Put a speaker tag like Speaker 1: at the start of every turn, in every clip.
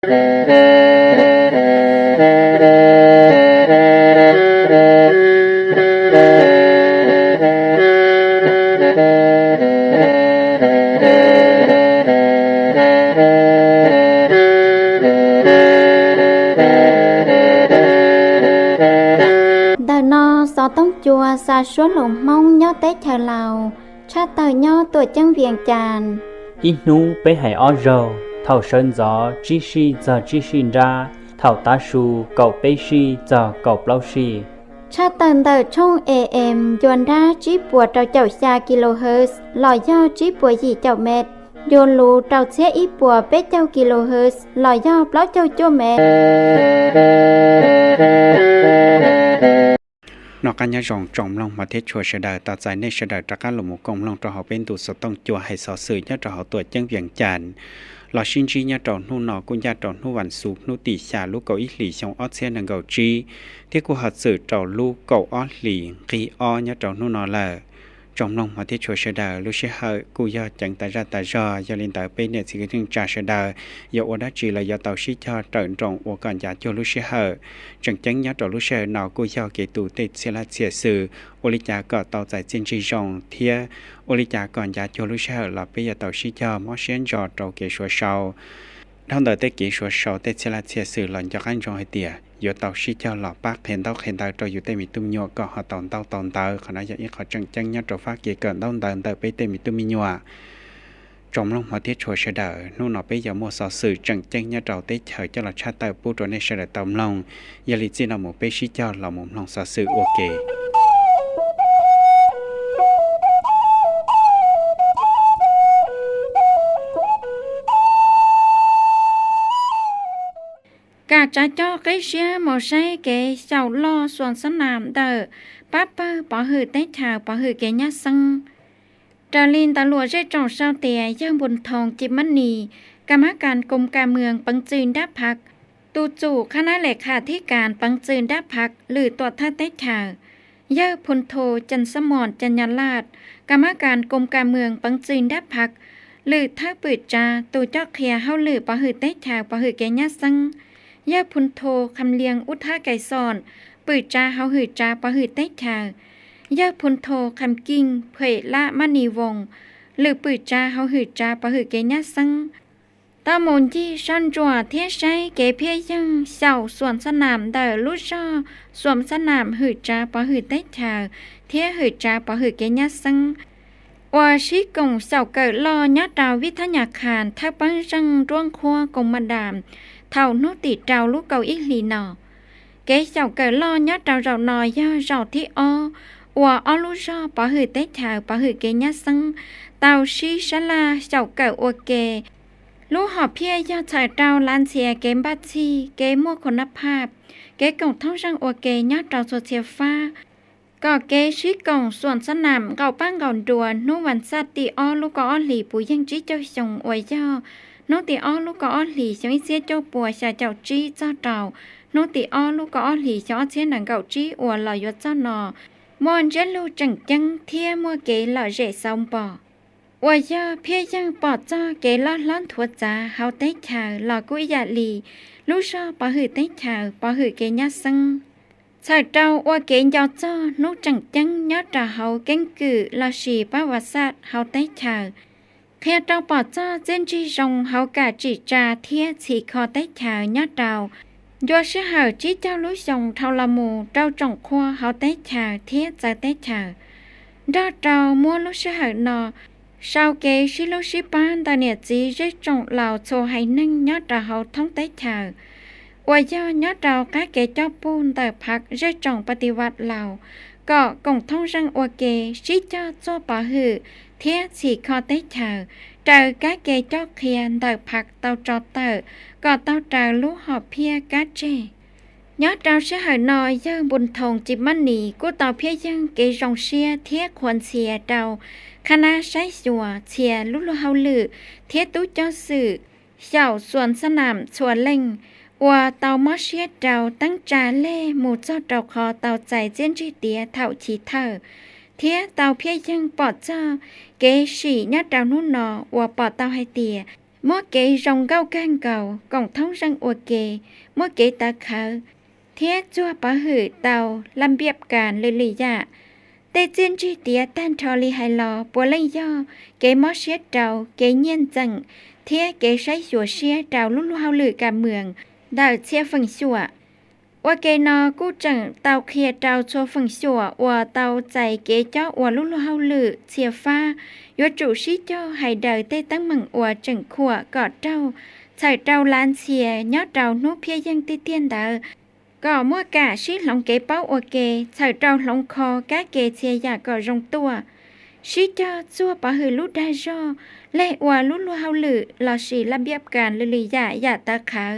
Speaker 1: Gió tông chùa xa xuống lồng mông nhó tế chờ lào cha tờ nhó tuổi chân viền tràn
Speaker 2: ít nú bé hải o rồ thảo sơn gió chi si giờ chi xin ra thảo tá su cậu bé si giờ cậu lâu si
Speaker 1: cha tần tờ trong AM dồn ra chỉ bùa trâu chậu xa kHz lò do chỉ bùa gì chậu mệt dồn lù trâu xe ít bùa bé chậu kHz lò do bló chậu chua mệt
Speaker 3: นอกกันยะจองจอมลองมาเทศชัวเสดาตาใจในเสดาตะการหลมกงลองตอเฮาเป็นตุสต้องจัวให้สอสื่อยะตอเฮาตัวจังเวียงจันทร์ลอชินจียะตอนูนอกุญญาตอนูวันสุกนูติชาลูกเกาอีหลีชงออเซียนังเกาจีที่กูหัดสื่อตอลูกเกาออหลีกีออยะตอนูนอละจอมลองมาเทศชัวเสดาลูเชเฮกูยะจังตาราตาจอยะลินตาเป็นเนี่ยสิกถึงจาเสดายะอดาจีละยะตอชิจอตอนจงอกันยะโจลูเชเฮจังจังยะตอลูเชนอกูยะเกตูเตเซลาเสียสื่อโอลิจาก็ต่อใจจินจีจงเทียโอลิจาก่อนยาโจลุเชอร์ลาเปียต่อชิจอมอเชียนจอตอเกชัวเชาทั้งเดเตกิชัวเชาเตเชลาเสียสื่อหลังจากอันจงให้เตียอยู่ต่อชิจอหลอปักเห็นเตาตัวอยู่เตมีตุ้มยัวก็หอตอนเตาขณะอย่างนี้เขาจังยะตอฟ้าเกเกินต้องเดินไปเตมีตุ้มยัวจอมลงมาเทชัวเชดานู่นอไปยาโมสอสื่อจังยะเราเตเฉยจะหลักชาติปูตัวในเฉลตอมลงยาลิจินาโมเปชิจอหลอมลงสอสื่อโอเค
Speaker 4: กาจะจ่อcái xe màu say cái sầu lo xuân sân nam tờ bắp bỏ hử tết thảo bỏ hử cái nhát sân trà linhตาลัวได้จงเศร้าเตียย่างบนทองจิมมันนีกรรมการกรมการเมืองปังจืนดับพักตูจู่คณะเลขาธิการปังจืนดับพักหรือตัวท่าเตถาย่าพลโทจันสมรจัญญาลาดกรรมการกรมการเมืองปังจืนดับพักหรือท่าปืดจาตูเจ้าเคียเฮาหรือปะหือเตถาปะหือแกญาซังย่าพลโทคำเลียงอุทาไก่สอนปืดจาเฮาหือจาปะหือเตถาย่าพลโทคำกิ้งเผยละมณีวงหรือปืดจาเฮาหือจาปะหือแกญาซังตามนที่ชันจัวเทียใช้เกเพียยังเสาสวนสนามเดอลุชอสวมสนามหือจาปะหือเตถาเทียหือจาปะหือแกญาซังว่าชิกงเสาเกิดลอญาดาววิทยาคารทับปังจังร่วงครัวกงมาดามเท่านุติเจ้าลูกเกาอีหลีหนอเกเสาเกิดลอญาดาวเรานอย่าเราที่ว่าอลุชอปะหือเตถาปะหือแกญาซังเตาชิชลาเสาเกิดโอเกลูกหอบเพียยอดชายเตาลานเสียเกมบัตชีเกมมั่วคุณภาพเกกงท่องช่างโอเกยอดเตาโซเชียฟ้าก็เกชิกงส่วนสนามเก่าป้างเก่าดัวนุวันสัตติอ้อลูกก็อ้อหลีปุยังจีเจ้าชงอวยย่อนุติอ้อลูกก็อ้อหลีชงเสียเจ้าปัวชาเจ้าจีเจ้าเต่านุติอ้อลูกก็อ้อหลีชอเสียหนังเก่าจีอวลอยยศเจ้าหนอมอนเจลูจังจังเทียมัวเกลอเจซอมปออวยย่อเพียยังปอดจ้าเกลอล้อนถั่วจ้าเฮาเตชาลอกุยาลีลูกชอปะหือเตชาปะหือเกญาซังชายเจ้าว่าเกณฑ์ยอจ้อนุจังจังยอดจะเฮาเก่งกือลาชีประวัติศาสตร์เฮาเตชาเพียเจ้าปอจ้อเจนจีจงเฮากะจีจาเทียสีคอเตชายอดดาวยัวชื่อเฮาจีเจ้าลุยงเท่าละมูเจ้าจงครัวเฮาเตชาเทียใจเตชาดอเจ้ามัวลุชื่อเฮานอชาวเกชิลุชิปานตาเนียจีเจจงเหล่าโซไฮนึ่งยอดจะเฮาท้องเตชาว่าย่อยอดเราการเกจอบปูนแต่พักเร่จงปฏิวัติเราก็กงท่องรังอวเกชิจอโซปะหือเทียสีคอเตชาเจอการเกจอเคียนแต่พักเตาจอเตอก็เตาเจอลูกหอบเพียกาเจยอดเราเชื่อหายน้อยย่างบุญทองจิบมันนีกูเตาเพียยังเกจงเชียเทียควรเสียเดาคณะใช้สัวเชียลุลเฮาลือเทียตู้เจ้าสื่อเสาสวนสนามสวนเล่งว่าเตามอเชียเจ้าตั้งจาเล่หมู่เจ้าเตาคอเตาใจเจียนจีเตียเท่าชีเธอเทียเตาเพียยังปอดเจ้าเกสีญาเตานุ่นนอว่าปอดเตาให้เตีย Mua kế rong gao gan cầu, cổng thông răng ua kế, mua kế ta khá. Thế chua bỏ hử tàu, làm biếp càn lì lì dạ. Tê chuyên chi tía tan trò lì hài lò, bố lấy do, kế mó xế trào, kế nhiên dần. Thế kế sáy xùa xế trào lúc lúc hao lử cả mường, đào xe phần xùa. Ua kế nó cú chẳng tàu khía trào cho phần xùa, ua tàu chạy kế cho ua lúc lúc hao lử, xìa pha. Ua chủ sĩ cho hãy đời tê tăng mừng ua chẳng khủa gọt trâu. Chạy trâu lan xìa, nhó trâu nô phía dân tê tiên đỡ. Có mua cả sĩ lòng kế báo ua kế, chạy trâu lòng kho các kế xìa giả có rong tua. Sĩ cho chua bỏ hư lúc đa do, lệ ua lúc lúc hao lử, lò sĩ làm biếp càn lì lì giả ta khá.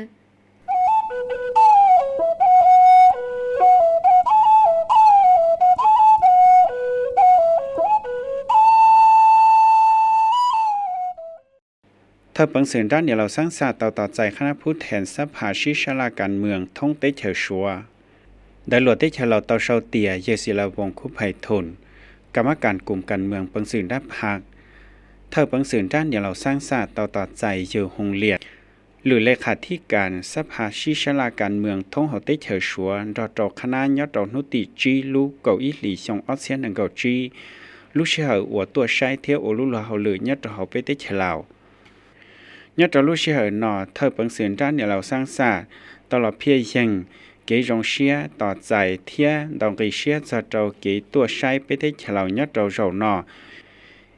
Speaker 3: ถ้าปังสืนด้านเดียวเราสร้างศาสตร์ต่อใจคณะผู้แทนสภาชิชลาการเมืองท่องเตเฉชัวได้หลวดเตเฉเราเตาเชาเตียเยศิลาวงคุภัยทนกรรมการกลุ่มการเมืองปังสืนด้านพักถ้าปังสืนด้านเดียวเราสร้างศาสตร์ต่อใจเยหงเลียดหรือเลขาธิการสภาชิชลาการเมืองท่องเฮาเตเฉชัวรอจอคณะยอดนุติจีลูเกาอีหลีชงออเซียนเกาจีลูเชื่อหัวตัวใช้เที่ยวโอลุลาเฮาเลยยอดเฮาไปเตเฉลาnhớ cho lúc xưa nọ thơ bằng sườn ra nhà lầu sang xa tao là phía dân cái rong xía tỏ dài thia đồng cái xía cho trâu cái tua sai bé thế chả lầu nhớ trâu rầu nọ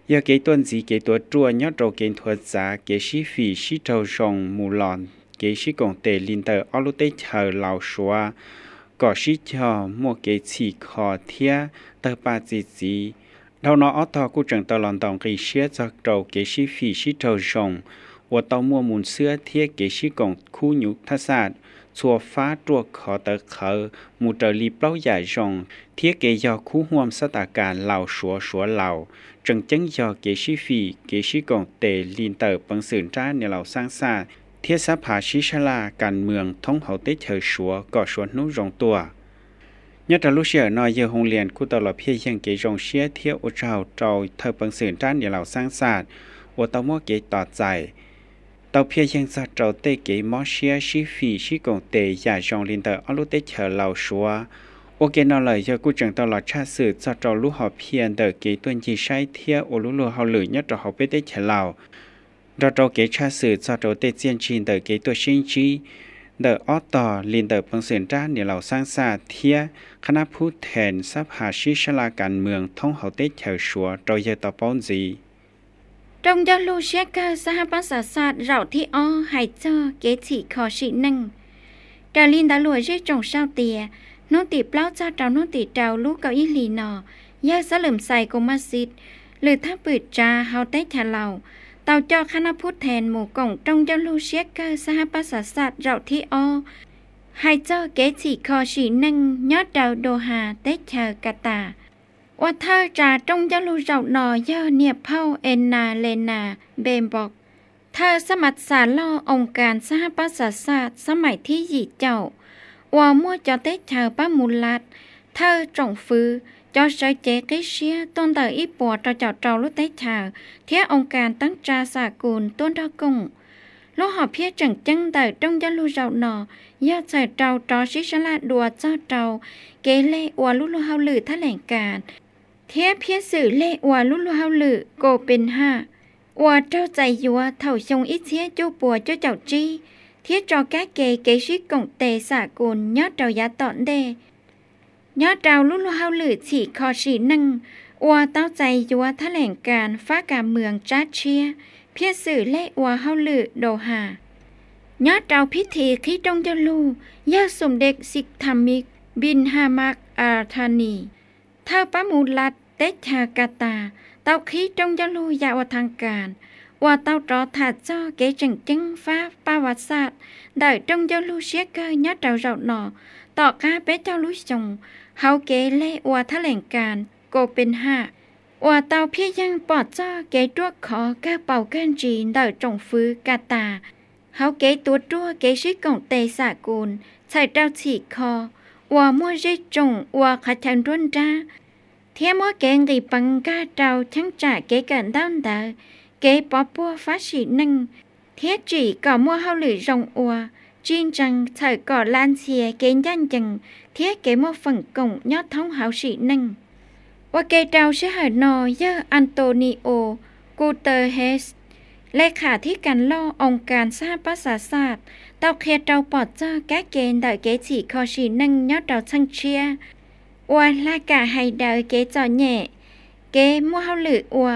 Speaker 3: giờ cái tuần gì cái tua chua nhớ trâu cái thuật giá cái xí phì xí trâu rồng mù lòn cái xí còn tề linh tờ ở lúc tết chờ lầu xóa có xí cho mua cái chỉ khó thia tờ ba gì đâu nó ở tao cũng chẳng tao lòn đồng cái xía cho trâu cái xí phì xí trâu rồngว่าเตามัวมุนเสื้อเทียเกชิกงคู่ยุทธศาสตร์ชัวฟ้าตัวขอเตอเขามูเตอรีเปล่าใหญ่จงเทียเกยอคู่ห่วมสถานการเหล่าชัวเหล่าจังจังยอเกชิฟีเกชิกงเตลินเตอร์ปังสืนจ้าในเหล่าสร้างศาสตร์เทียสภาชิชลาการเมืองท่องเฮาเตเฉชัวก่อชวนนู้รงตัวnhớ ra lúc xưa nói giờ hồng liền khu tàu là phía dân kế rong xía theo ô trào trâu thơ bằng sườn trán để lão sang sạt ô tàu mua kế tọt dài tàu phía dân ra trâu tê kế mó xía xí phì xí còn tê giả rong liên tờ ở lúc tê chờ lão xua ô kế nó lời giờ cú chẳng tàu là cha sự ra trâu lúc họ phiền tờ kế tuần chỉ sai theo ô lúc họ lử nhớ trâu họ biết tê chờ lão ra trâu kế cha sự ra trâu tê chiên chín tờ kế tuần sinh chi đờอตอลินเตอร์ปังเสียนจ้าเนี่ยเราสร้างศาสตร์เทียคณะผู้แทนสภาชิชลาการเมืองท่องเฮาเตเฉาชัวโดยเยตป้อนจี
Speaker 4: ตรงยอลูเชกาสหภาษาศาสตร์เราที่อ้อหายเจอเกจิขอชิหนึ่งดาลินดาลัวเจจงเศร้าเตียโนติเปล่าจ้าเจ้าโนติเจ้าลูกเกาอีหลีนอยาสลืมใส่กมาสิทหรือถ้าปืดจาเฮาเตชะเหล่าเต่าจอคณะผู้แทนหมู่กงตรงยอลูเชกาสหภาษาศาสตร์เราที่อ้อหายเจอเกจิขอชิหนึ่งยอดดาวโดฮาเตชะกาตาว่าเธอจะตรงยอลูเราหนอยอเนียบเผาเอ็นนาเลนาเบมบอกเธอสมัครสารล่อองค์การสหประชาชาติสมัยที่หยีเจ้าว่ามั่วจะเตชะป้ามูลัดเธอจงฟื้จอใช้เจกิเชียต้นเตออีปัวต่อเจ้าเจ้าลุเตชะเทียองค์การตั้งจาสากุลต้นดอกงลูกหอบเพียจังจังเตอตรงยอลูเราหนอยาใส่เจ้าจอชิชลาดัวเจ้าเจ้าเกเล่ว่าลุเฮาลือแถลงการเทียเพียสื่อเล่ว่าลุเฮาลือโกเป็นห้าว่าเจ้าใจยัวเถ่าชงอิเทียจูปัวเจ้าเจ้าจีเทียจอแก้เกชิกงเตสากุลยอดเจ้ายาตอนเดยอดเจ้าลุเฮาลือฉีคอฉีหนึ่งว่าเต้าใจยัวแถลงการฟ้าการเมืองจัดเชียเพียสื่อเล่ว่าเฮาลือโดหายอดเจ้าพิธีคิดตรงเจ้าลูยาสมเด็จสิกธรรมิกบินฮามักอาธานีเท่าป้ามูลัดเตชากาตาเต้าขี้ตรงยาลูยาวทางการว่าเต้าจอถาดจ้อเกจังจังฟ้าประวัติศาสตร์ได้ตรงยาลูเชียเกยอดเจ้าเราหนอต่อกาเป๊เจ้าลุชงเฮาเกเล่ว่าแถลงการโกเป็นห้าว่าเต้าเพียยังปอดจ้อเกตัวขอแก้เป่ากันจีนได้จงฟื้กาตาเฮาเกตัวตัวเกชิกงเตสากุลใส่เต้าฉีคอว่ามั่วเจจงว่าขัดแทนรุ่นจ้าเทียมัวเกงรีปังกาเจ้าทั้งจ่าเกกันด้านเดอเกปอปัวฟ้าฉีหนึ่ง เทียจีก็มัวเฮาหรือรงอัวจีนจังเธอก่อลานเชียเกณฑ์ยันจังเทียเกมัวฝั่งกงยอดท้องเฮาสีหนึ่งว่าเกเดาเชื่อหนอเยออันโตนิโอกูเตอร์เฮสเลขาธิการล่อองค์การสหประชาชาติเต้าเคเดาปอดเจ้าแกเกณฑ์ได้เกจีคอสีหนึ่งยอดเดาชังเชียอัวลากาให้เดาเกจอแย่เกมัวเฮาหรืออัว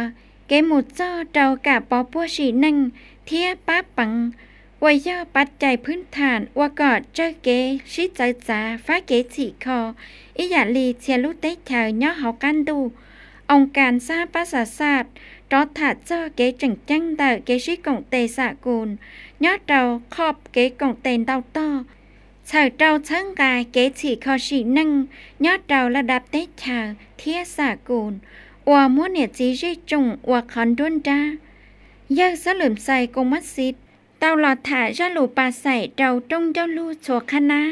Speaker 4: เกหมุดเจ้าเดากะปอปัวสีหนึ่งเทียป้าปังว่าย่อปัจจัยพื้นฐานว่ากอดเจ้าเกชิใจจ๋าฟ้าเกจีคออีหยาลีเชียลุเตเธอย่อเฮากันดูองค์การสหประชาชาติรอถาเจ้าเกจังจังเดาเกชิกงเตสะกูลย่อเดาขอบเกกงเตนเดาต่อเฉาเดาเชิงกายเกจีคอสีหนึ่งย่อเดาระดับเตเธอเทียสะกูลอัวมัวเนี่ยจีจิจงอัวคอนดุนดาย่อสลืมใส่กงมัดซิดเตาหลอดถ่ายจะหลูปาใส่เดาตรงเจ้าลูชัวคณะ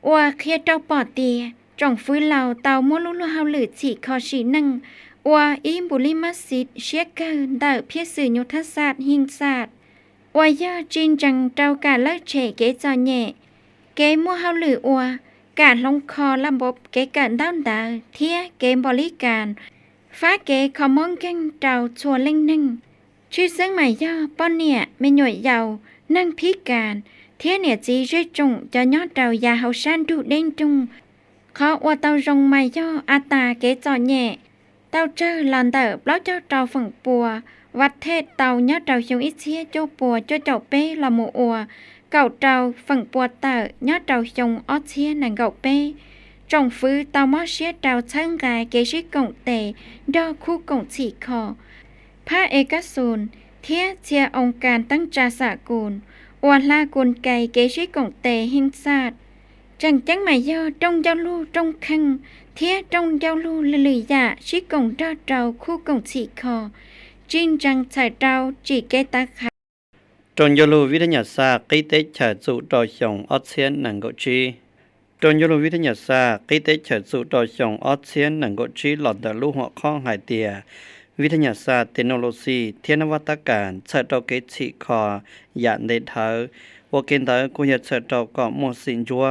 Speaker 4: อัวเคลียเดาปอดเตียจ่องฟื้นเหล่าเตามัวลุลุเฮาหรือฉีคอสีหนึ่งอัวอิมบุลิมัสซิดเชียเกินเดาเพียสื่อยุทธศาสตร์หิงศาสตร์อัวย่อจีนจังเตาการเลิกเฉเกจอแย่เกมัวเฮาหรืออัวการลงคอระบบเกเกินด้านดาวเทียเกมบริการฟ้าเกคอมองกันเตาชัวเล่งหนึ่งชื่อเสียงใหม่ย่อป้อนเนี่ยไม่หน่วยเยานั่งพิการเทียเนี่ยจีช่วยจงจะยอดเตายาเฮาชันดูเด้งจงเขาว่าเตารงใหม่ย่ออาตาเกจอแย่เตาเจอหลอนเตอเปล่าเจ้าเตาฝั่งปัววัดเทศเตายอดเตาชงอิเชียโจปัวโจเจ้าเป้ละหมูอัวเก่าเตาฝั่งปัวเตอยอดเตาชงออเชียนังเก่าเป้จงฟื้นเตามอเชียเตาเชิงกายเกชิกงเตดอคู่กงฉีคอพระเอกสูนเทียเชียองค์การตั้งจาสากูลอวนลากลไกเกชิกงเตหิงศาสตร์จังจังหมายย่อตรงเจ้าลู่ตรงคังเทียตรงเจ้าลู่ลือยาชิกงดอเตาคู่กงฉีคอจินจังใส่เตาจีเกตาขา
Speaker 3: จนยลูวิทยาศาสตร์กิเตฉาสุต่อชงออเซียนหนังกจีจนยลูวิทยาศาสตร์กิเตฉาสุต่อชงออเซียนหนังกจีหลอดดาลูหัวข้องหายเตียวิทยาศาสตร์เทคโนโลยีเทคโนวัตการเชิดดอกเกจิคอยานเดเธอวกินเตอกุยเชิดดอกเกาะหมดสินจัว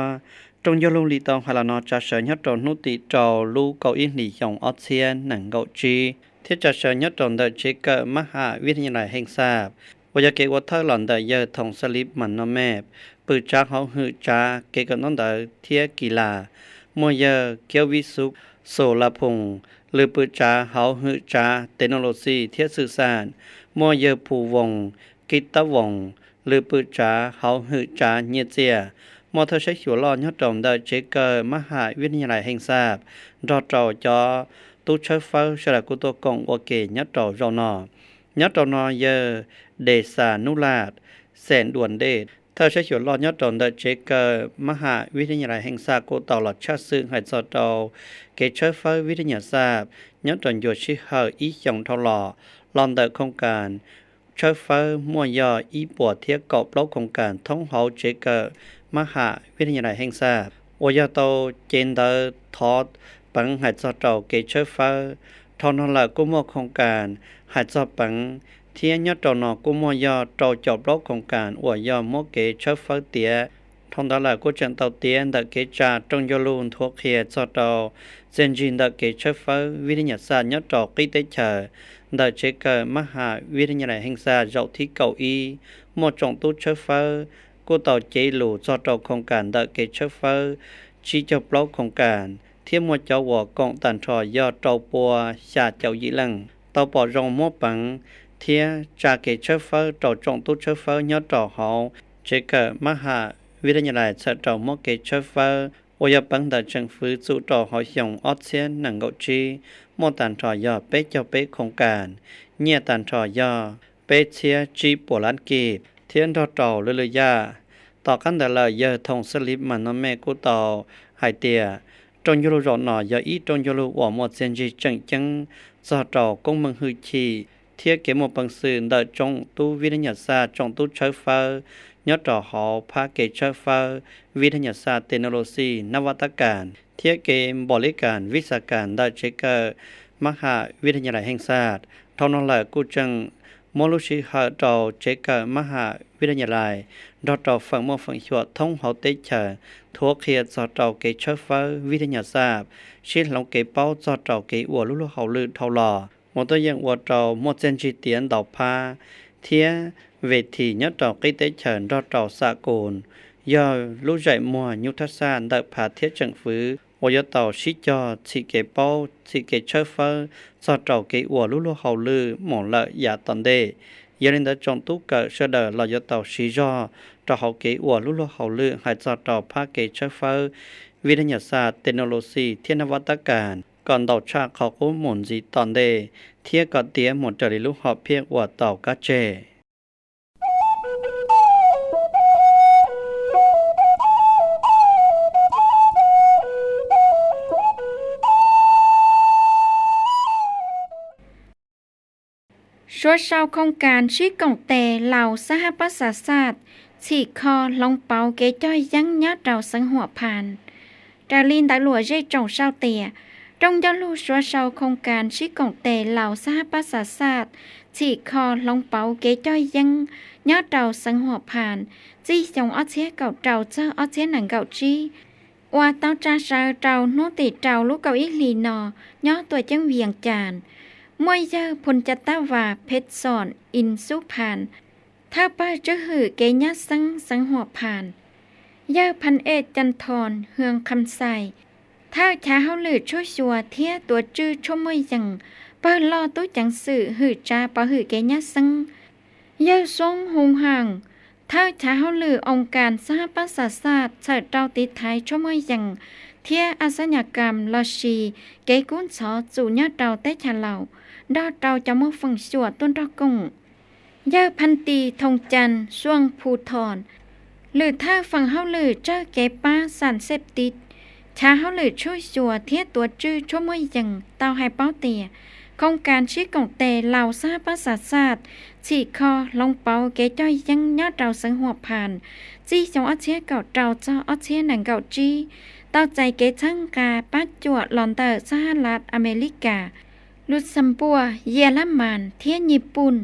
Speaker 3: จงยลูลีตองฮาลานอจัดเสยยอดตอนนุติจอลูเกาอินหลียองออเซียนหนังเกาจีที่จัดเสยยอดตอนเดเจเกอร์มหาวิทยาลัยแห่งชาติวิทยาเกวัฒน์หลอนเดเยอทองสลิปมันนอแมบปืนจ้าเขาหือจ้าเกกันน้องเดเทียกีฬามัวเยอเกียววิสุโซลาพงหรือปืนจ้าเขาหือจ้าเทคโนโลยีเทียสื่อสารมัวเยอผู้วงกิตวงหรือปืนจ้าเขาหือจ้าเนียเจียมอเตอร์ใช้หัวล้อยอดตรงเดเจเกอร์มหาวิทยาลัยแห่งชาติดอจอจอตู้เชฟเฟอร์ชลากุโตกงโอเกยอดต่อรอนอยอดต่อนอเยอเดสานุลาดแสนด่วนเดชเธอใช้หัวล้อยอดตรงเดเจเกอร์มหาวิทยาลัยแห่งชาติกุโตหลอดชาซึ่งให้จอดเกเชฟเฟอร์วิทยาศาสตร์ยอดตรงโยชิเฮออีหยงทอหล่อลอนเดอโครงการเชฟเฟอร์มัวยออีปวดเทียกอบเล่าโครงการท่องเฮาเจเกอร์มหาวิทยาลัยแห่งชาติโอยาโตเจนเดอร์ทอดปังหายจอดเกเชฟเฟอร์ทอนหลักกุมโครงการหายจอดปังเทียนยอดตอนกุมยอดจอบรอบโครงการอวยยอโมเกเชฟเฟอร์เตียทอนหลักกุจันเตาเตียนเดเกจาจงยลูนทัวเคียจอดเซนจินเดเกเชฟเฟอร์วิทยาศาสตร์ยอดกิเตเชอเดเจเกอร์มหาวิทยาลัยแห่งชาติเจ้าที่เก้าอี้หมดจงตู้เชฟเฟอร์กูต่อเจลูจอดโครงการเดเกเชฟเฟอร์ชีจอบรอบโครงการเทียมมัวเจ้าหัวกองตันทอยอดเจ้าปัวชาเจ้ายี่หลังเต่าปอรองมัวปังเทียจากเกเชฟเฟอร์ต่อจงตู้เชฟเฟอร์ยอดต่อเฮาเจเกอร์มหาวิทยาลัยเสด็จมัวเกเชฟเฟอร์โอยปังแต่จังฟื้นสู่ต่อหอยยงออเซียนหนังเกาจีมัวตันทอยอดเป๊ะเจ้าเป๊ะโครงการเนี่ยตันทอยอเป๊ะเชียจีปัวลันกีบเทียนต่อเลยยาต่อกันแต่ละเยอทงสลิปมันน้ำแม่กูต่อหายเตียจงยูโรหน่อยอีจงยูโรว่าหมดเซนจีจังสอดกงมังฮือชีเทียเกมปังสื่อเดจงตู้วิทยาศาสตร์จงตู้เชฟเฟอร์ยอดหอพาเกเชฟเฟอร์วิทยาศาสตร์เทคโนโลยีนวัตการเทียเกมบริการวิชาการเดเจเกอร์มหาวิทยาลัยแห่งชาติทอนหลักกูจัง
Speaker 5: มอลุชิฮาดอเจกมหาวิทยาลัยดอตอฝั่งมอฝั่งชัวท่องเฮาเตชะทัวเขียดสอดอเกเชฟเฟอร์วิทยาศาสตร์ชิลองเกเป้าสอดอเกอัวลุลุเฮาลือเท่าหล่อมอตยังอัวดอมอเจนจิเตียนดอกพาเทียเวทียอดอเกเตชะดอตอสากลยอลุใจมัวยุทธศาสตร์ดผาเทียจังฝือวอยต่อชิจอสิเกเป้าสิเกเชฟเฟอร์สอดอเกอัวลุลุเฮาลือหมอนละยาตอนเดยาลินดาจงตุกะเสดลอยต่อชิจอต่อเฮาเกอัวลุลุเฮาลือหายจอต่อภาคเกเชฟเฟอร์วิทยาศาสตร์เทคโนโลยีเทคโนวัตการก่อนดอกชาเขาก็หมุนจีตอนเดเทียก่อนเตียหมดจริลุหอบเพียงอัวต่อกะเจ
Speaker 4: ชัวชาวโครงการชี้กงเตเหล่าสหประชาชาติฉีกคอลงเปาเกจ้อยยั้งยอดเราสังหัวผ่านดาลินตาหลัวเจจงเศร้าเตียตรงยอดลูชัวชาวโครงการชี้กงเตเหล่าสหประชาชาติฉีกคอลงเปาเกจ้อยยั้งยอดเราสังหัวผ่านจี้จงอ้อเชียเก่าเจ้าเจ้าอ้อเชียหนังเก่าจี้ว่าเต้าจ้าชาเจ้าโนติเจ้าลูกเก่าอีลีนอยอตัวจังเวียงจานมวยเยอพลจัตตาวาเพชรสอนอินสุพานถ้าป้าจะหือเกญะสังหัวผ่านเยอพันเอกจันทรเฮืองคำใสถ้าช้าเฮาหลือช่วยชัวเทียตัวจื้อชั่วมวยยังเปิ้ลอตู้จังสื่อหือจ้าป้าหือเกญะสังเยอทรงหงห่างถ้าช้าเฮาหลือองค์การสหประชาชาติเฉิดเจ้าติดไทยชั่วมวยยังเทียอาสญกรรมลอชีเกกุนสอจู่ยอดเจ้าเตชะเหล่าดอเราจะมอฝั่งชัวต้นดอกกงเยอพันตีทงจันทร์ช่วงภูทรหรือถ้าฝั่งเฮาหรือเจ้าเก็บป้าสารเสพติดชาเฮาหรือช่วยชัวเทียตัวจื้อชั่วมวยยังเตาไฮเป้าเตียโครงการชี้กงเตเหล่าสหประชาชาติฉีกคอลงเปาเกจ้อยยังยอดเราสังหัวผ่านจี้จงอ้อเชียเก่าเจ้าเจ้าอ้อเชียหนังเก่าจี้เต้าใจเกชังกาป้าจวดลอนเตอร์สหรัฐอเมริกาลุดซัมปัวเยอรมันเทียญี่ปุ่น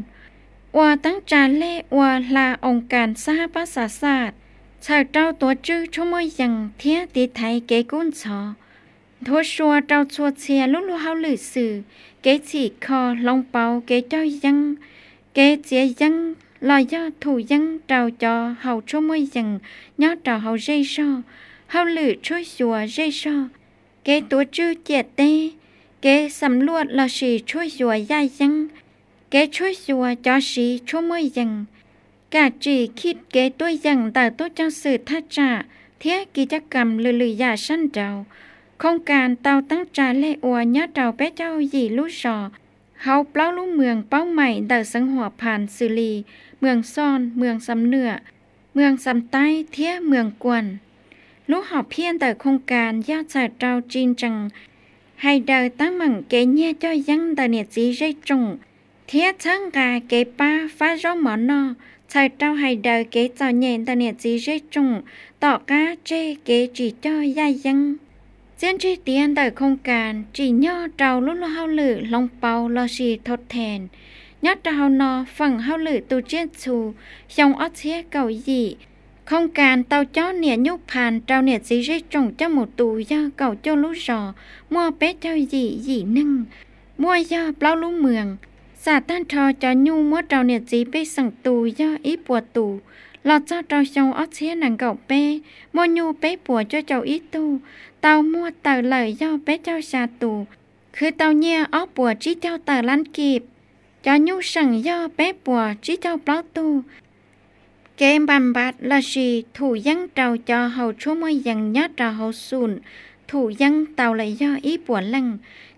Speaker 4: ว่าตั้งจานเล่ว่าลาองค์การสหประชาชาติชาวเจ้าตัวจื้อชั่วโมยยังเทียติไทยเกกุนชอทัวชัวเจ้าชัวเชียลุเฮาหรือสื่อเกฉีกคอลงเปาเกจ้อยยังเกเจียยังลอยยอถูยังเจ้าจอเฮาชั่วโมยยังยอดเจ้าเฮาเจชอเฮาหรือช่วยชัวเจชอเกตัวจื้อเจียเตเกสำรวจลาชีช่วยชัวยายยังเกช่วยชัวจอชีชั่วโมยยังกาจีคิดเกตัวยังแต่ตัวเจ้าสื่อท่าจ่าเทียกิจกรรมลือยาสั้นเจ้าโครงการเตาตั้งจานเล่อวยะเจ้าเป้เจ้าหยีลูกชอเฮาเปล่าลูกเมืองเป้าใหม่เดอสังหัวผ่านสุรีเมืองซ่อนเมืองสำเนือเมืองสำใต้เทียเมืองกวนลูกหอบเพียนแต่โครงการยอดจากเจ้าจีนจังให้เดอตั้งมั่งเกเนียจ้อยยังเดอเนียจีใจจงเทียช่างกาเกป้าฟ้าร้องหมอนอชายเจ้าให้เดอเกเจ้าเนียนเดอเนียจีใจจงต่อกาเจเกจีจ้อยยายยังเจ้าจีเตียนแต่โครงการจีย่อเจ้าลุ่นเฮาหลือลงเปาลอชีทดแทนยอดเจ้านอฝั่งเฮาหลือตูเจียนชูชงออเชียเก่าหยีโครงการเตาเจ้าเนี่ยยุผ่านเจ้าเนี่ยจีใจจงเจ้าหมูตูย่าเก่าเจ้าลูกจอมัวเป๊ะเจ้าหยีนึ่งมัวย่าเปล่าลูกเมืองสาต้านทอจะยูมัวเจ้าเนี่ยจีไปสั่งตูย่าอีปัวตูเราเจ้าชงออเชียหนังเก่าเป้มัวยูเป้ปัวเจ้าอีตูเตามัวเตาเลยย่อเป้เจ้าชาตูคือเตาเนี่ยอ้อปัวจี้เจ้าเตาลันกีบจะยูสั่งย่อเป้ปัวจี้เจ้าเปล่าตูเกมบำบัดละชีถูยังเจ้าจอเฮาชั่วโมยยังยอดเจ้าเฮาสูนถูยังเตาเลยย่ออีปวดลัง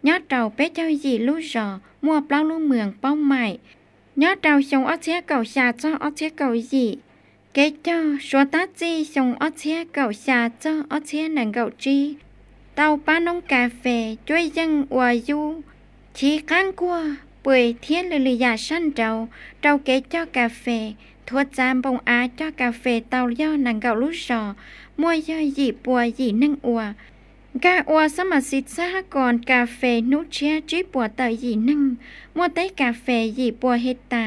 Speaker 4: ยอดเจ้าเป้เจ้าหยีลูกจอมัวเปล่าลูกเมืองเป้าใหม่ยอดเจ้าชงออเชียเก่าชาเจ้าออเชียเก่าหยีเกเจ้าชัวตาจีชงออเชียเก่าชาเจ้าออเชียหนังเก่าจีเตาป้านงกาแฟช่วยยังวายูชีข้างกัวป่วยเทียนลือยาสั้นเจ้าเกเจ้ากาแฟทัวจามบงอาเจ้ากาแฟเตาย่อหนังเก่าลูกชอมวยย่อหยีปัวหยีนั่งอัวกาอัวสมาชิกสหกรณ์กาแฟนุเชียจีปัวเตยหยีนั่งมัวเต้กาแฟหยีปัวเฮตา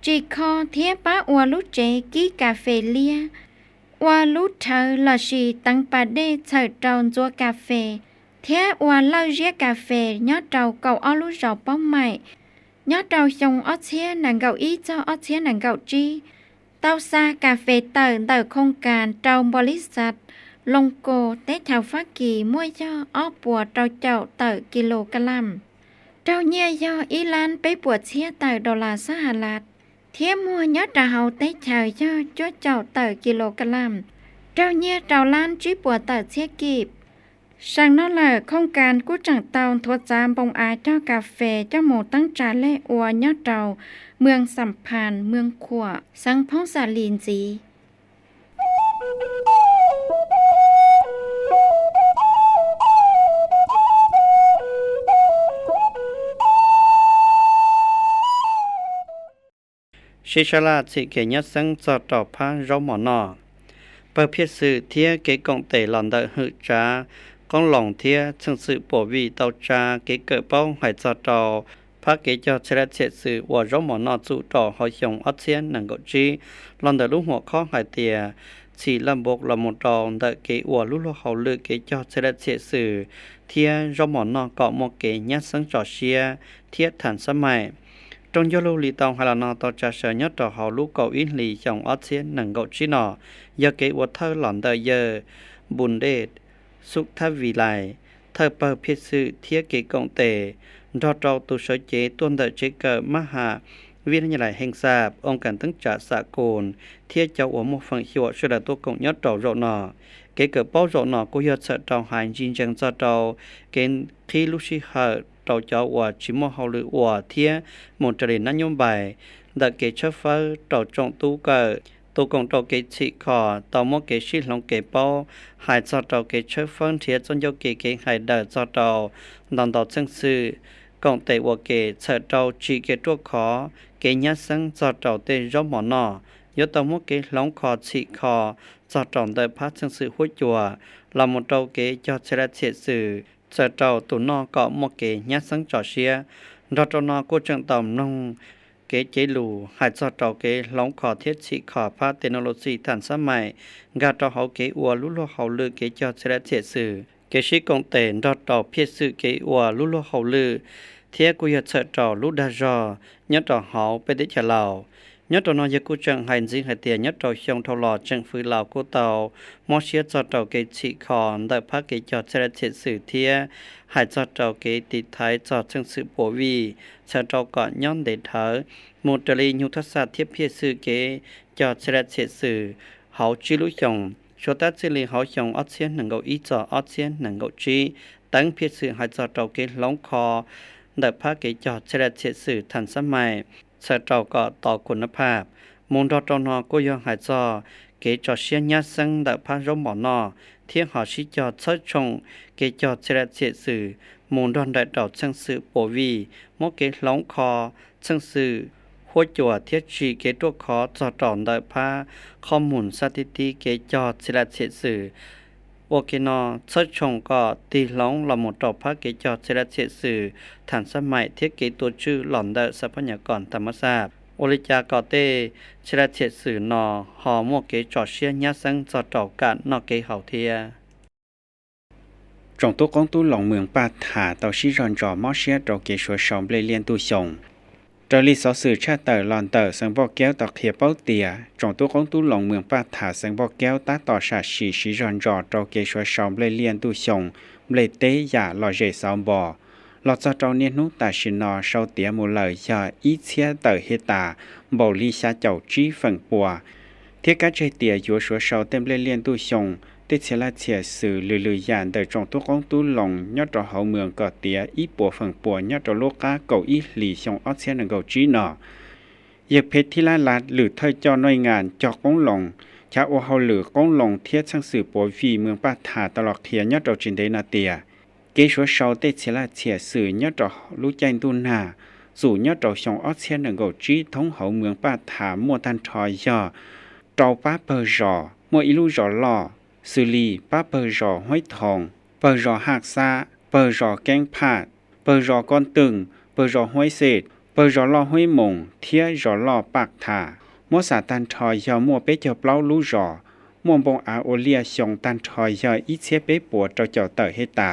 Speaker 4: จีคอเทียป้าอวลุเจกี้กาเฟเลียวาลุเธอละชีตั้งปาเดเธอจอนจัวกาเฟเทียวาเล่าเรียกาเฟยอดเราเก่าอลุเราป้อมใหม่ยอดเราชงอเชียนังเก่าอีเจ้าอเชียนังเก่าจีเต้าซากาเฟเตอโครงการเจ้าบริษัทลงโกเตแถวฟ้ากีมั่วย่ออ้อปัวเจ้าเตอกิโลกรัมเจ้าเนี่ยย่ออีลานไปปวดเชียเตอดอลลาร์สหรัฐเทียมัวยอดเราเตแถวย่อจ้าเจ้าเตอกิโลกรัมเจ้าเนี่ยเจ้าล้านจีปวดเตอเชียกีบสั่งนั่นแหละโครงการกู้จังเตาทวจามปงอาเจ้ากาแฟเจ้าหมูตั้งจานและอัวยอดเราเมืองสัมพันธ์เมืองขวสังพงสาลีนจี
Speaker 5: ชิชลาสิเกญสังจอต่อพานรมนอเปิดเพียสื่อเทียเกกงเตหลอนเดหืจากองหลงเทียซึ่งสื่อปวีเตาจาเกเกิดป้องหายจอต่อพระเกจอเชลเชสื่อว่ารมนอจุต่อหอยงอัเชียนนังกจีหลอนเดลูกหัวข้อหายเตียสีลำบกลำมดองเดเกอวลุลเขาเลือเกจอเชลเชสื่อเทียรมนอเกาะโมเกญสังจอเชียเทียฐานสมัยตรงยโลลีตองฮาลานอต่อจะเสยยอดต่อเขาลูกเกาอินลีจงออเซียนหนังเกาชินอยาเกวัดเธอหลอนเดเยอบุนเดชสุขทวีไลเธอเปิดพิสือเทียเกกงเตดอตอตุสเจต้นเดเจเกมหาวิทยาลัยแห่งชาติองค์การตั้งจัดสากลเทียเจ้าอวมฟังชิวสุดตัวกงยอดต่อโรนอเกเกิดเป้าโรนอกุยอดเสดหายจินจังจะต่อเกณฑ์ที่ลุชิฮาเต่าเจ้าว่าชิมฮาลือว่าเทียมนตรีนโยบายดักเกชฟ้าเต่าจงตู้เกิดตัวกงต่อเกชิคอต่อมเกชิลงเกเป้าหายจะต่อเกชฟ้าเทียจนยกเกหายเดอจะต่อดันต่อซึ่งซื่อกงเตว่าเกเสดเต่าจีเกตัวขอเกยัสังจะต่อเตรมนอยต่อมเกหลงคอชิคอจะต่อเตพัดซึ่งซื่อหัวจัวลำมต่อเกจอเชลเชสื่อเสดเต่าตุนอเกาะมเกยัสังจอเชียดอตนอกูจังต่อมนงเกเจลูหายจอดต่อเกหลงขอเทียชิขอพาเทคโนโลยีทันสมัยกาต่อเขาเกอัวลุลเขาลือเกจอเชลเชสื่อเกชิกงเตนดอต่อเพียสื่อเกอัวลุลเขาลือเทียกุยเสดต่อลุดาจอยอดต่อเขาไปได้จะเหล่ายอดต่อนอยกูจังหายจริงหายเตียยอดต่อชงทลอจังฟื้นเหล่ากูเตามอเชียจอดต่อเกชิขอนได้พักเกจอเชลเชสื่อเทียหายจอดต่อเกติดท้ายจอดจังสื่อปวีเสดต่อก่อนย้อนเดเธอมูตรียุทธศาสตร์เทียบเพียสื่อเกจอดเชลเชสื่อเขาจิลุยงชัวตัดสิลีเขาชงออเชียนหนังเกาอีจอออเชียนหนังเกาจีตั้งเพียสื่อหายจอดต่อเกล้องคอได้พักเกจอดเชลเชสื่อทันสมัยเสดต่อก่อต่อคุณภาพมูลดอตนอก็ยังหายจอเกจอเชียนยัดซังได้พักร่มบ่อนอเที่ยงหอชิจอดเชิดชงเกจอดเชลเชสื่อมูลดอนได้ดอกช่างสื่อปวีมอเกล้องคอช่างสื่อหัวจัวเทียชีเกตัวขอจอดต่อได้พาข้อมูลสถิติเกจอดเชลเชสื่อโอเคนอเชิดชงก็ตีหลงหลอมต่อพระเกจอดเชลเชสื่อฐานสมัยเทียเกตัวชื่อหล่อนได้ทรัพยากรธรรมชาติโอริจากอเตเชลเชสื่อนอหอมวเกจอดเชียนยัดซังจอดต่อการนอเกเขาเทีย
Speaker 3: จงตัวกองตู้หลงเมืองปาถาต่อชิรอนจอมอเชียต่อเกชัวชอมเปเลียนตู้ชงจอลีสอสื่อชาเตอร์ลอนเตอร์สังบอกแก้วต่อเขียเป้าเตียจงตัวกองตู้หลงเมืองปาถาสังบอกแก้วตาต่อชาชีชิรอนจอต่อเกชัวชอมเปเลียนตู้ชงเบลเตยาลอเจสาวบอลอจะจอเนียนุตาชินอเชาเตียมูเลยยาอีเชียเตอร์เฮตาบอลีชาเจ้าจีฝังปัวเทียกาเจเตียยัวชัวเชาเต็มเปเลียนตู้ชงติเชลาเชียสื่อลือยานแต่จงตัวของตู้หลงยอดต่อเฮาเมืองก็เตียอีปัวฝั่งปัวยอดต่อโลกาเก่าอีหลีชงออเชียนเก่าจีนอเยกเพชรที่ละลัดหรือเธอเจ้าหน่วยงานจอกงหลงชาโอเฮาหรือกงหลงเทียช่างสื่อปัวฟีเมืองปาถาตลอดเทียยอดต่อจินเดนาเตียเกชัวเชาเตเชลาเชียสื่อยอดต่อรู้ใจตุนหาสู่ยอดต่อชงออเชียนเก่าจีท้องเฮาเมืองปาถามัวทันทอยย่อเจ้าป้าเปอร์จอมัวอีลูจอล่อสุลีป้าเปอร์จอห้อยทองเปอร์จอหักซาเปอร์จอแกงผาดเปอร์จอก้อนตึงเปอร์จอห้อยเศษ เปิดรอห้วยมงเทียรอปากถามัวสาตันทอยยอมัวเปเจ้าเปล่ารู้รอม่วงบงอาโอเลียชงตันทอยยออีเชเปปัวเจ้าเตอเฮตา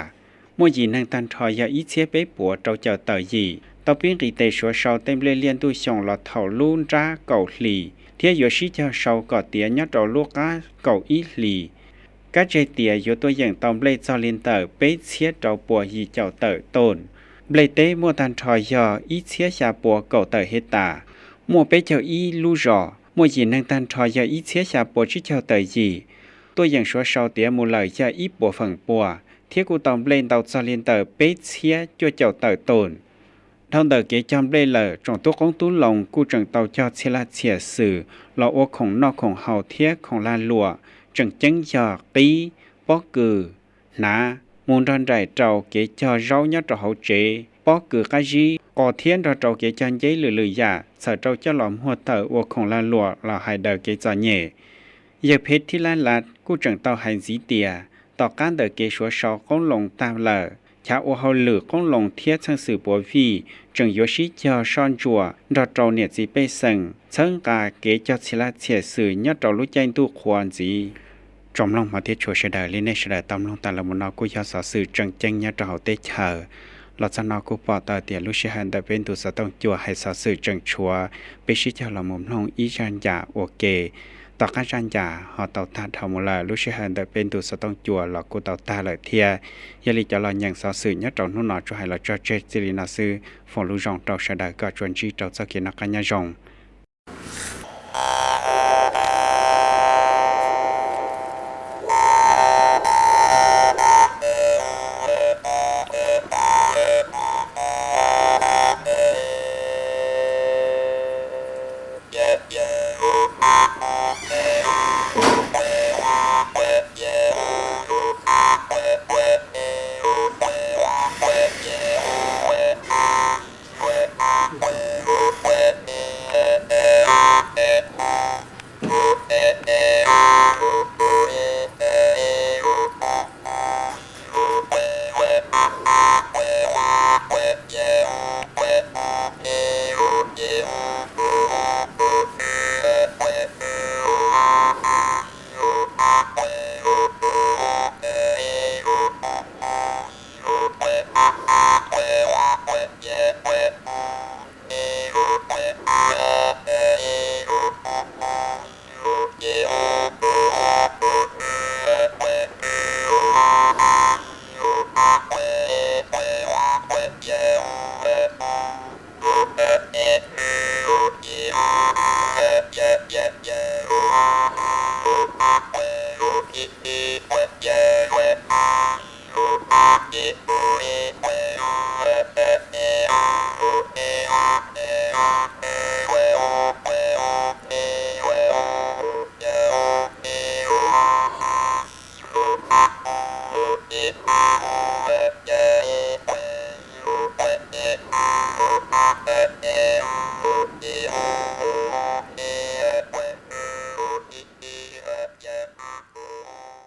Speaker 3: มัวยีนังตันทอยยออีเชเปปัวเจ้าเตอยีตอปิ้งรีเตชัวเชาเต็มเลียนตู้ชงหลอดเท่าลุ่นจ้าเก่าหลีเทียอยู่ชิเจ้าเชาก่อเตียยัดเอาลูกก้าเก่าอีหลีก็ใจเตียอยู่ตัวอย่างตอมเบลจอลินเตอร์เปเชียเจ้าปัวยีเจ้าเตอต้นเบลเต้มัวตันทอยยออีเชียชาปัวเก่าเตอเฮตามัวเปเจ้าอีลูจอมัวยีนังตันทอยยออีเชียชาปัวชิเจ้าเตอยีตัวอย่างชัวเชาเตียมูเลยยาอีปัวฝังปัวเทียกูตอมเบลนเตาจอลินเตอร์เปเชียจัวเจ้าเตอต้นทางเดอเกจอมเบลเลอจงตัวของตู้ลงกูจังเตาเจ้าเชลาเชียสื่อเราโอของนอกของเฮาเทียของลานลัวจังจังยอกตีป้อกือนามูลรันไรเจ้าเกจอเจ้ายัดเราเฮาเจป้อกือกะจีก่อเทียนเราเจ้าเกจันเย่ลือยาเสือเจ้าจะหลอมหัวเตอโอของลานลัวเราให้เดอเกจอเย่ยาเพชรที่ลานลัดกูจังเตาให้สีเตียต่อการเดอเกชัวชอก้องลงตามเลอชาโอเฮาเหลือก้องลงเทียชังสื่อปัววีจังโยชิเจ้าซ่อนจัวเราเจ้าเนี่ยจีไปซึ่งเชิงกาเกจอศิลาเฉียสื่อยัดเรารู้ใจตู้ควรจีจอมลงมาเทียชัวเฉดาลิเนเฉดาตำลงตาละมุนอกุยาสอสื่อจังเจงยัดเราเตเชอเราจะนอกุปอตาเตียลุชิฮันแต่เป็นตัวสต้องจัวให้สอสื่อจังชัวไปชิเจ้าละมุมลงอีจันยาโอเกต่อการจันยาหอเตาตาทามุลาลุชิฮันแต่เป็นตัวสต้องจัวหลอกกูเตาตาเลยเทียยาลิจะลอยอย่างสอสื่อยัดเราหนุนอจัวให้เราจอเจจิลินาซื้อฝนลุจงเราเฉดาก็จวนจีเราจะเกินนักกันยาจง
Speaker 6: Yeah.